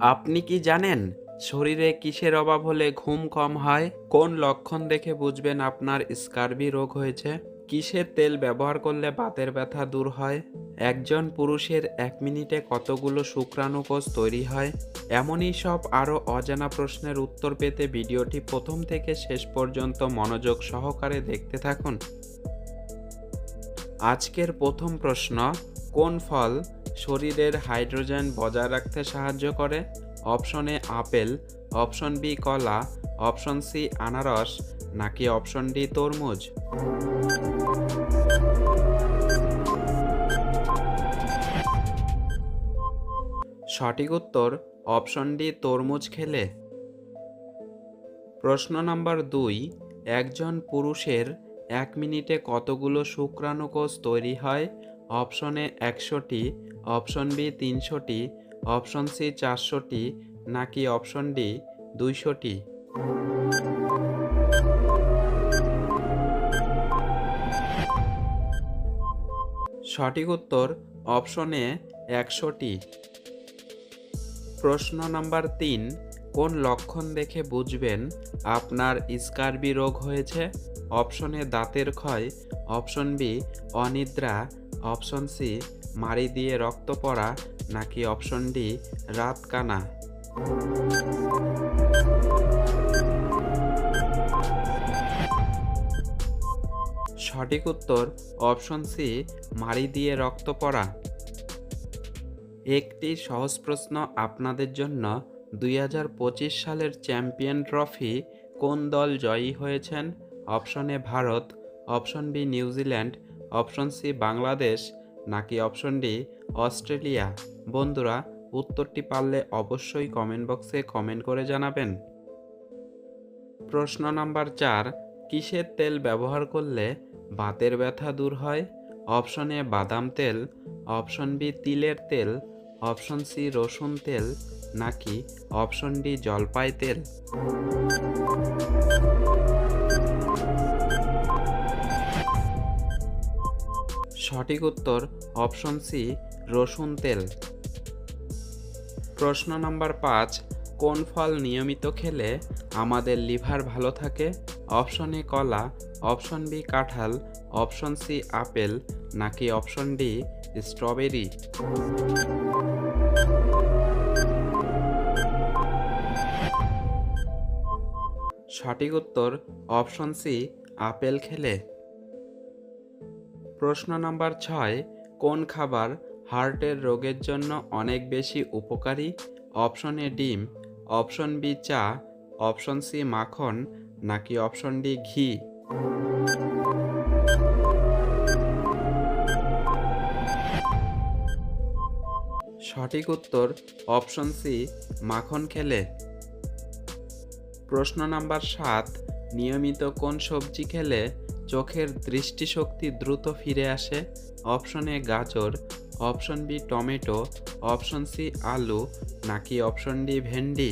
আপনি কি জানেন শরীরে কিসের অভাব হলে ঘুম কম হয়? কোন লক্ষণ দেখে বুঝবেন আপনার স্কার্বি রোগ হয়েছে? কিসের তেল ব্যবহার করলে বাতের ব্যথা দূর হয়? একজন পুরুষের 1 মিনিটে কতগুলো শুক্রাণুকোষ তৈরি হয়? এমনই সব আরও অজানা প্রশ্নের উত্তর পেতে ভিডিওটি প্রথম থেকে শেষ পর্যন্ত মনোযোগ সহকারে দেখতে থাকুন। আজকের প্রথম প্রশ্ন, কোন ফল শরীরের হাইড্রোজেন বজায় রাখতে সাহায্য করে? Option A apple, option B কলা, অপশন সি আনারস, নাকি অপশন ডি তরমুজ? সঠিক উত্তর অপশন ডি তরমুজ খেলে। প্রশ্ন নাম্বার 2, একজন পুরুষের 1 মিনিটে কতগুলো শুক্রাণুকোষ তৈরি হয়? অপশন এ 100টি, অপশন বি 300টি, অপশন সি 400টি, নাকি অপশন ডি 200টি? সঠিক উত্তর অপশন এ 100টি। প্রশ্ন নাম্বার 3, কোন লক্ষণ দেখে বুঝবেন আপনার স্কার্বি রোগ হয়েছে? অপশন এ দাঁতের ক্ষয়, অপশন বি অনিদ্রা, অপশন সি মাড়ি দিয়ে রক্ত পড়া, নাকি অপশন ডি রাত কানা? সঠিক উত্তর অপশন সি মাড়ি দিয়ে রক্ত পড়া। একটি সহজ প্রশ্ন আপনাদের জন্য, 2025 সালের চ্যাম্পিয়ন ট্রফি কোন দল জয়ী হয়েছেন? Option A Bharat, option B New Zealand, option C Bangladesh, নাকি অপশন ডি অস্ট্রেলিয়া? বন্ধুরা, উত্তরটি পারলে অবশ্যই কমেন্ট বক্সে কমেন্ট করে জানাবেন। প্রশ্ন নাম্বার 4, কিসের তেল ব্যবহার করলে বাতের ব্যথা দূর হয়? অপশন এ বাদাম তেল, অপশন বি তিলের তেল, অপশন সি রসুন তেল, নাকি অপশন ডি জলপাই তেল? সঠিক উত্তর অপশন সি রসুন তেল। প্রশ্ন নাম্বার 5, কোন ফল নিয়মিত খেলে আমাদের লিভার ভালো থাকে? অপশন এ কলা, অপশন বি কাঁঠাল, অপশন সি আপেল, নাকি অপশন ডি স্ট্রবেরি? সঠিক উত্তর অপশন সি আপেল খেলে। প্রশ্ন নাম্বার 6, কোন খাবার হার্টের রোগের জন্য অনেক বেশি উপকারী? অপশন এ ডিম, অপশন বি চা, অপশন সি মাখন, নাকি অপশন ডি ঘি? সঠিক উত্তর অপশন সি মাখন খেলে। প্রশ্ন নাম্বার 7, নিয়মিত কোন সবজি খেলে চোখের দৃষ্টিশক্তি দ্রুত ফিরে আসে? অপশন এ গাজর, option B tomato, option C আলু, নাকি অপশন ডি ভেন্ডি?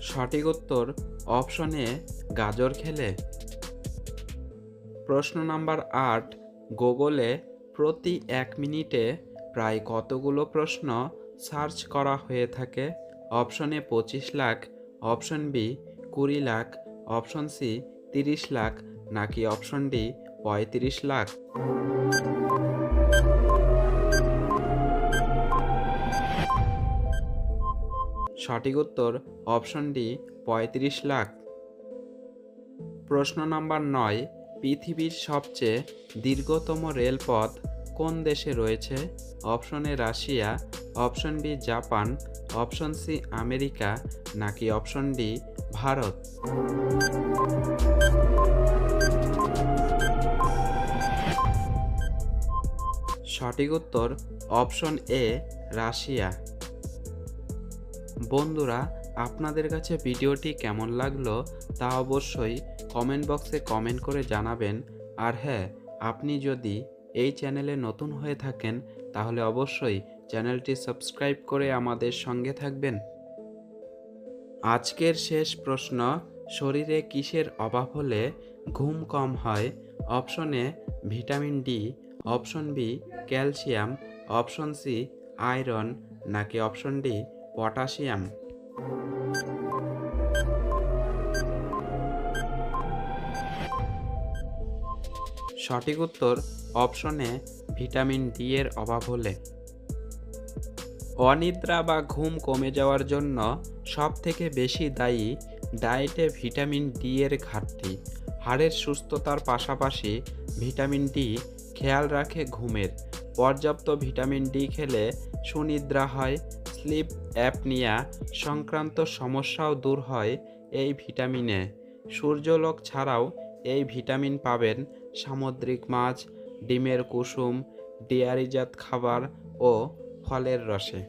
সঠিক উত্তর অপশন এ গাজর খেলে। প্রশ্ন নাম্বার 8, গুগলে প্রতি 1 মিনিটে প্রায় কতগুলো প্রশ্ন সার্চ করা হয়ে থাকে? Option A 25 lakh, option B 20 lakh, option C 30 lakh, নাকি অপশন ডি 35 লাখ? সঠিক উত্তর অপশন ডি 35 লাখ। প্রশ্ন নাম্বার 9, পৃথিবীর সবচেয়ে দীর্ঘতম রেলপথ কোন দেশে রয়েছে? Option A Russia, option B Japan, option C America, নাকি অপশন ডি ভারত? সঠিক উত্তর অপশন এ রাশিয়া। বন্ধুরা, আপনাদের কাছে ভিডিওটি কেমন লাগলো তা অবশ্যই কমেন্ট বক্সে কমেন্ট করে জানাবেন। আর হ্যাঁ, আপনি যদি এই চ্যানেলে নতুন হয়ে থাকেন তাহলে অবশ্যই চ্যানেলটি সাবস্ক্রাইব করে আমাদের সঙ্গে থাকবেন। আজকের শেষ প্রশ্ন, শরীরে কিসের অভাব হলে ঘুম কম হয়? Option A vitamin D, option B calcium, option C iron, নাকি অপশন ডি পটাশিয়াম? সঠিক উত্তর অপশন এ, ভিটামিন ডি এর অভাব হলে। অনিদ্রা বা ঘুম কমে যাওয়ার জন্য সবথেকে বেশি দায়ী ডায়েটে ভিটামিন ডি এর ঘাটতি। হাড়ের সুস্থতার পাশাপাশি ভিটামিন ডি খেয়াল রাখে ঘুমের। পর্যাপ্ত ভিটামিন ডি খেলে সুনিদ্রা হয়, স্লিপ অ্যাপনিয়া সংক্রান্ত সমস্যাও দূর হয় এই ভিটামিনে। সূর্যালোক ছাড়াও এই ভিটামিন পাবেন সামুদ্রিক মাছ, ডিমের কুসুম, ডেয়ারিজাত খাবার ও ফলের রসে।